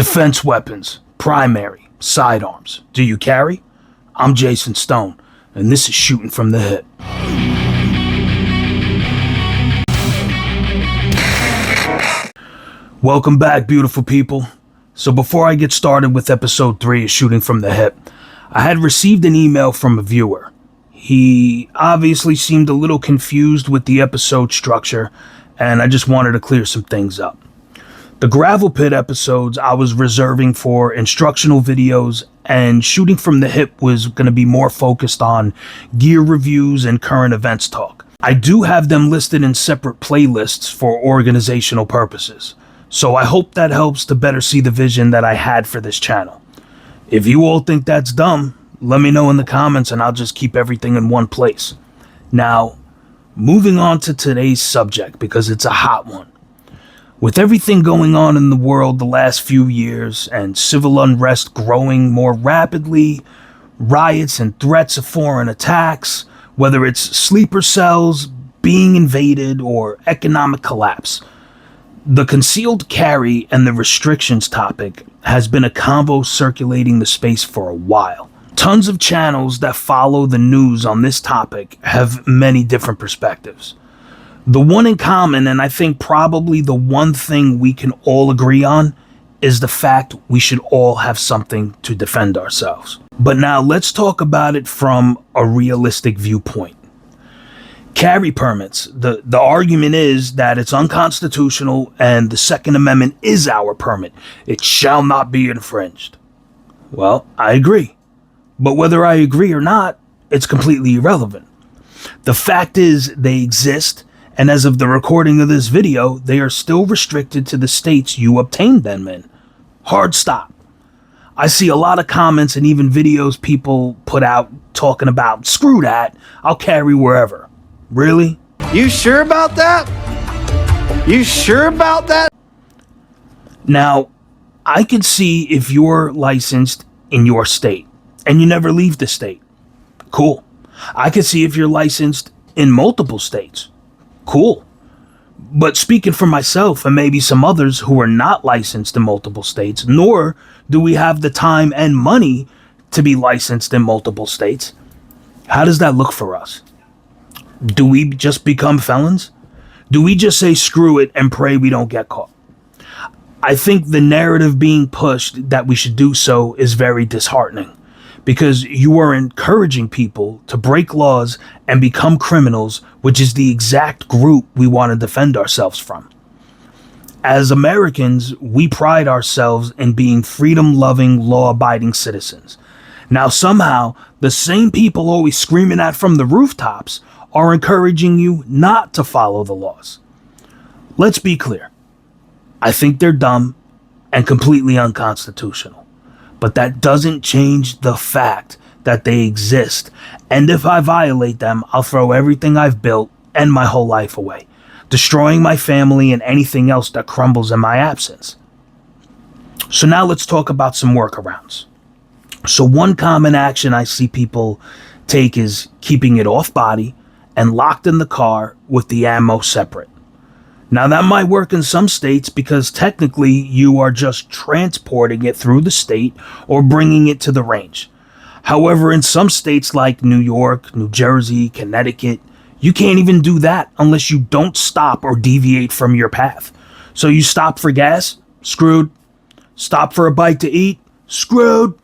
Defense weapons, primary, sidearms. Do you carry? I'm Jason Stone, and this is Shooting from the Hip. Welcome back, beautiful people. So before I get started with episode 3 of Shooting from the Hip, I had received an email from a viewer. He obviously seemed a little confused with the episode structure, and I just wanted to clear some things up. The Gravel Pit episodes I was reserving for instructional videos, and Shooting from the Hip was going to be more focused on gear reviews and current events talk. I do have them listed in separate playlists for organizational purposes, so I hope that helps to better see the vision that I had for this channel. If you all think that's dumb, let me know in the comments and I'll just keep everything in one place. Now, moving on to today's subject, because it's a hot one. With everything going on in the world the last few years and civil unrest growing more rapidly, riots and threats of foreign attacks, whether it's sleeper cells being invaded or economic collapse, the concealed carry and the restrictions topic has been a convo circulating the space for a while. Tons of channels that follow the news on this topic have many different perspectives. The one in common, and I think probably the one thing we can all agree on, is the fact we should all have something to defend ourselves. But now let's talk about it from a realistic viewpoint. Carry permits. The argument is that it's unconstitutional and the Second Amendment is our permit. It shall not be infringed. Well, I agree. But whether I agree or not, it's completely irrelevant. The fact is they exist, and as of the recording of this video, they are still restricted to the states you obtained them in. Hard stop. I see a lot of comments and even videos people put out talking about, screw that, I'll carry wherever. Really? You sure about that? You sure about that? Now, I could see if you're licensed in your state and you never leave the state. Cool. I could see if you're licensed in multiple states. Cool. But speaking for myself and maybe some others who are not licensed in multiple states, nor do we have the time and money to be licensed in multiple states, how does that look for us? Do we just become felons? Do we just say screw it and pray we don't get caught? I think the narrative being pushed that we should do so is very disheartening, because you are encouraging people to break laws and become criminals, which is the exact group we want to defend ourselves from. As Americans, we pride ourselves in being freedom-loving, law-abiding citizens. Now somehow, the same people always screaming at from the rooftops are encouraging you not to follow the laws. Let's be clear. I think they're dumb and completely unconstitutional. But that doesn't change the fact that they exist. And if I violate them, I'll throw everything I've built and my whole life away, destroying my family and anything else that crumbles in my absence. So now let's talk about some workarounds. So one common action I see people take is keeping it off body and locked in the car with the ammo separate. Now that might work in some states because technically you are just transporting it through the state or bringing it to the range. However, in some states like New York, New Jersey, Connecticut, you can't even do that unless you don't stop or deviate from your path. So you stop for gas? Screwed. Stop for a bite to eat? Screwed.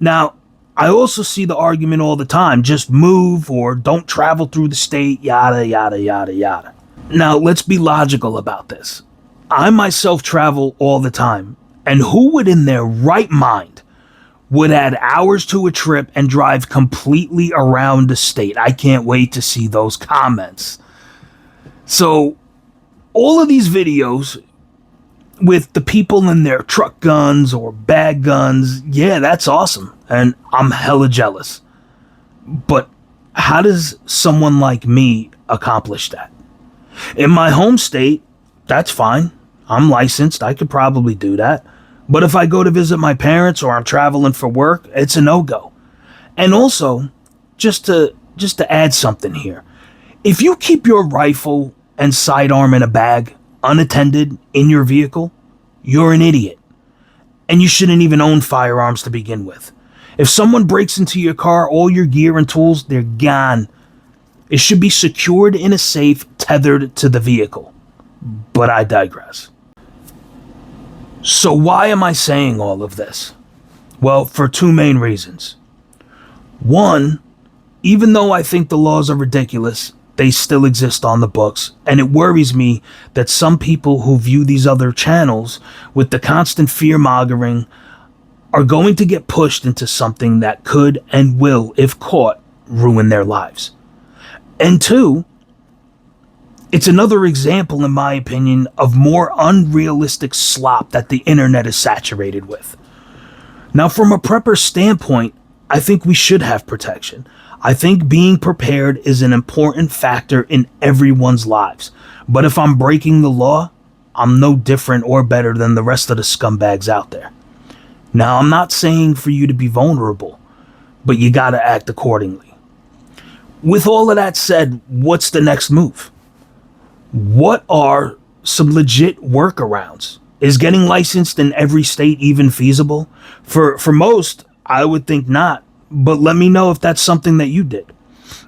Now, I also see the argument all the time, just move or don't travel through the state, yada, yada, yada, yada. Now, let's be logical about this. I myself travel all the time, and who would in their right mind would add hours to a trip and drive completely around the state? I can't wait to see those comments. So, all of these videos with the people in their truck guns or bag guns, yeah, that's awesome, and I'm hella jealous. But how does someone like me accomplish that? In my home state, that's fine. I'm licensed. I could probably do that. But if I go to visit my parents or I'm traveling for work, it's a no-go. And also, just to add something here, if you keep your rifle and sidearm in a bag, unattended, in your vehicle, you're an idiot. And you shouldn't even own firearms to begin with. If someone breaks into your car, all your gear and tools, they're gone. It should be secured in a safe tethered to the vehicle. But I digress. So why am I saying all of this? Well, for two main reasons. One, even though I think the laws are ridiculous, they still exist on the books, and it worries me that some people who view these other channels with the constant fear-mongering are going to get pushed into something that could and will, if caught, ruin their lives. And two, it's another example, in my opinion, of more unrealistic slop that the internet is saturated with. Now, from a prepper standpoint, I think we should have protection. I think being prepared is an important factor in everyone's lives. But if I'm breaking the law, I'm no different or better than the rest of the scumbags out there. Now, I'm not saying for you to be vulnerable, but you gotta act accordingly. With all of that said, what's the next move? What are some legit workarounds? Is getting licensed in every state even feasible? For most, I would think not, but let me know if that's something that you did.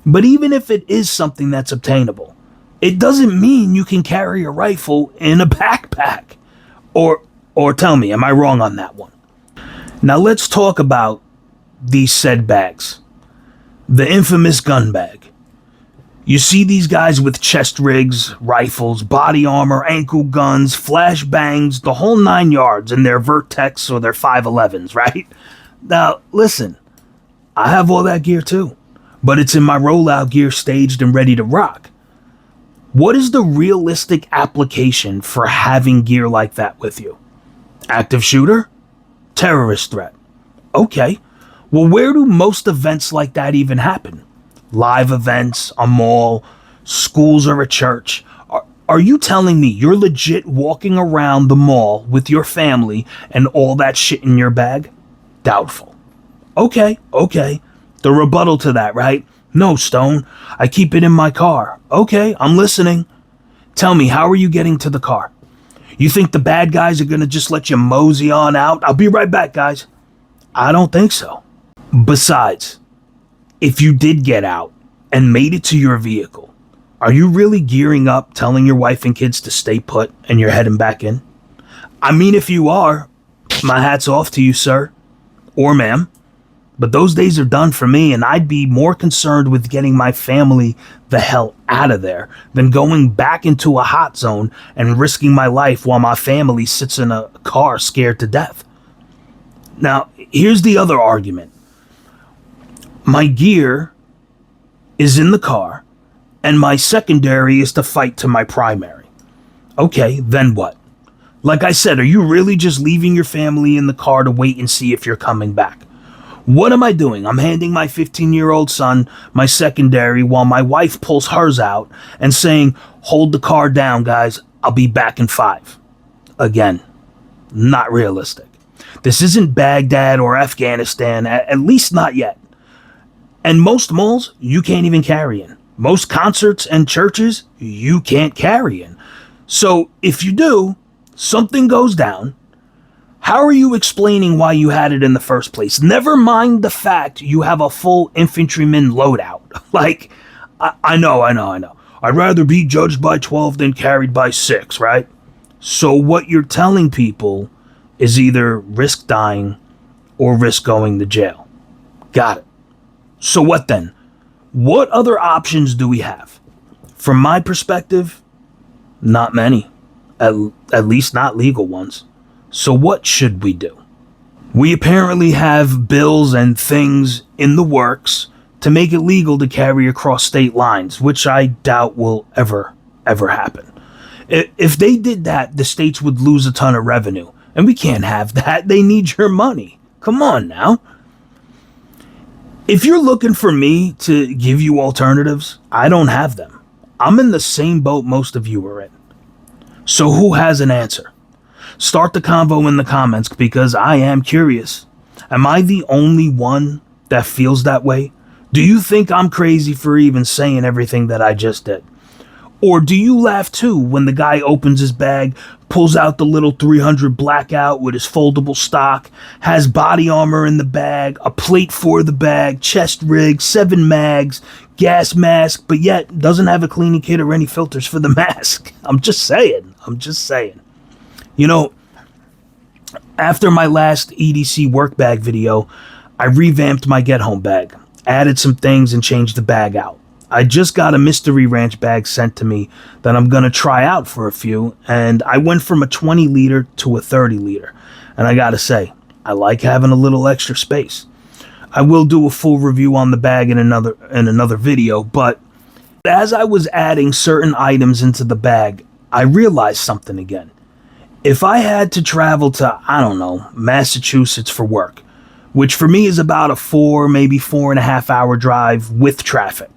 But even if it is something that's obtainable, it doesn't mean you can carry a rifle in a backpack. Or tell me, am I wrong on that one? Now let's talk about these said bags. The infamous gun bag. You see these guys with chest rigs, rifles, body armor, ankle guns, flash bangs, the whole 9 yards in their Vertex or their 511s, right? Now, listen, I have all that gear too, but it's in my rollout gear staged and ready to rock. What is the realistic application for having gear like that with you? Active shooter? Terrorist threat? Okay, well, where do most events like that even happen? Live events, a mall, schools, or a church? Are you telling me you're legit walking around the mall with your family and all that shit in your bag? Doubtful. Okay. The rebuttal to that, right? No, Stone, I keep it in my car. Okay, I'm listening. Tell me, how are you getting to the car? You think the bad guys are gonna just let you mosey on out? I'll be right back, guys. I don't think so. Besides, if you did get out and made it to your vehicle, are you really gearing up, telling your wife and kids to stay put and you're heading back in? I mean, if you are, my hat's off to you, sir. Or ma'am. But those days are done for me, and I'd be more concerned with getting my family the hell out of there than going back into a hot zone and risking my life while my family sits in a car scared to death. Now, here's the other argument. My gear is in the car, and my secondary is to fight to my primary. Okay, then what? Like I said, are you really just leaving your family in the car to wait and see if you're coming back? What am I doing? I'm handing my 15-year-old son my secondary while my wife pulls hers out and saying, hold the car down, guys, I'll be back in 5. Again, not realistic. This isn't Baghdad or Afghanistan, at least not yet. And most malls, you can't even carry in. Most concerts and churches, you can't carry in. So if you do, something goes down. How are you explaining why you had it in the first place? Never mind the fact you have a full infantryman loadout. Like, I know. I'd rather be judged by 12 than carried by 6, right? So what you're telling people is either risk dying or risk going to jail. Got it. So what then? What other options do we have? From my perspective, not many. At least not legal ones. So what should we do? We apparently have bills and things in the works to make it legal to carry across state lines, which I doubt will ever happen. If they did that, the states would lose a ton of revenue. And we can't have that. They need your money. Come on now. If you're looking for me to give you alternatives, I don't have them. I'm in the same boat most of you are in. So who has an answer? Start the convo in the comments because I am curious. Am I the only one that feels that way? Do you think I'm crazy for even saying everything that I just did? Or do you laugh too when the guy opens his bag, pulls out the little 300 blackout with his foldable stock, has body armor in the bag, a plate for the bag, chest rig, 7 mags, gas mask, but yet doesn't have a cleaning kit or any filters for the mask? I'm just saying. You know, after my last EDC work bag video, I revamped my get home bag, added some things and changed the bag out. I just got a mystery ranch bag sent to me that I'm going to try out for a few, and I went from a 20 liter to a 30 liter. And I got to say, I like having a little extra space. I will do a full review on the bag in another video, but as I was adding certain items into the bag, I realized something again. If I had to travel to, I don't know, Massachusetts for work, which for me is about a 4.5 hour drive with traffic,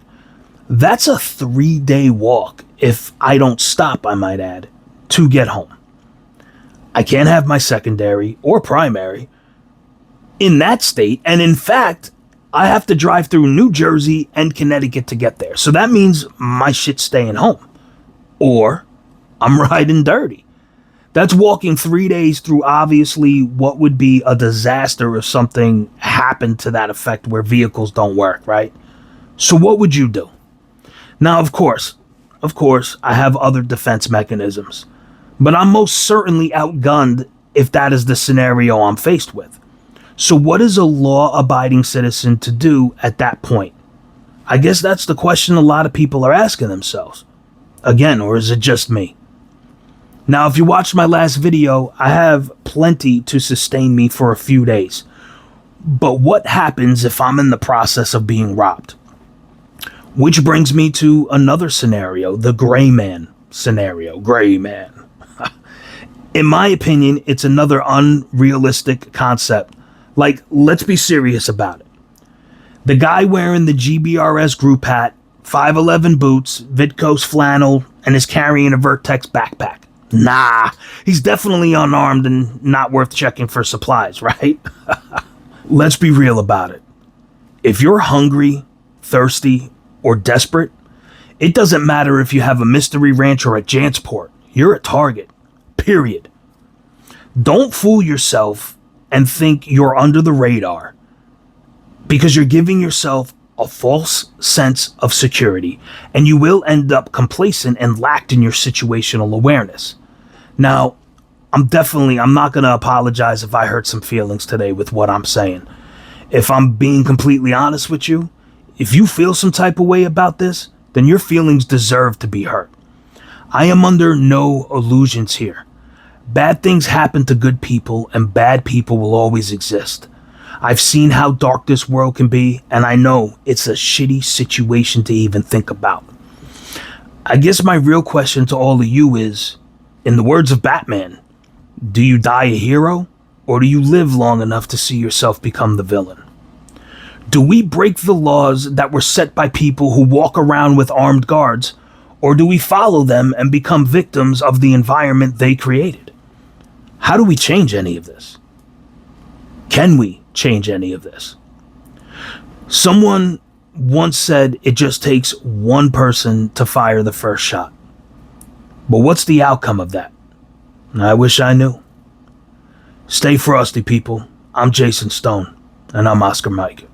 that's a 3-day walk if I don't stop, I might add, to get home. I can't have my secondary or primary in that state, and in fact, I have to drive through New Jersey and Connecticut to get there. So that means my shit's staying home. Or I'm riding dirty. That's walking 3 days through obviously what would be a disaster if something happened to that effect where vehicles don't work, right? So what would you do? Now, of course, I have other defense mechanisms, but I'm most certainly outgunned if that is the scenario I'm faced with. So what is a law-abiding citizen to do at that point? I guess that's the question a lot of people are asking themselves. Again, or is it just me? Now, if you watched my last video, I have plenty to sustain me for a few days. But what happens if I'm in the process of being robbed? Which brings me to another scenario, the gray man scenario. Gray man. In my opinion, it's another unrealistic concept. Like, let's be serious about it. The guy wearing the GBRS group hat, 5'11 boots, Vidcos flannel, and is carrying a Vertex backpack. Nah, he's definitely unarmed and not worth checking for supplies, right? Let's be real about it. If you're hungry, thirsty, or desperate, it doesn't matter if you have a mystery ranch or a Jansport. You're a target. Period. Don't fool yourself and think you're under the radar, because you're giving yourself a false sense of security, and you will end up complacent and lacked in your situational awareness. Now, I'm not going to apologize if I hurt some feelings today with what I'm saying. If I'm being completely honest with you, if you feel some type of way about this, then your feelings deserve to be hurt. I am under no illusions here. Bad things happen to good people, and bad people will always exist. I've seen how dark this world can be, and I know it's a shitty situation to even think about. I guess my real question to all of you is, in the words of Batman, do you die a hero, or do you live long enough to see yourself become the villain? Do we break the laws that were set by people who walk around with armed guards, or do we follow them and become victims of the environment they created? How do we change any of this? Can we change any of this? Someone once said it just takes one person to fire the first shot. But what's the outcome of that? I wish I knew. Stay frosty, people. I'm Jason Stone, and I'm Oscar Mike.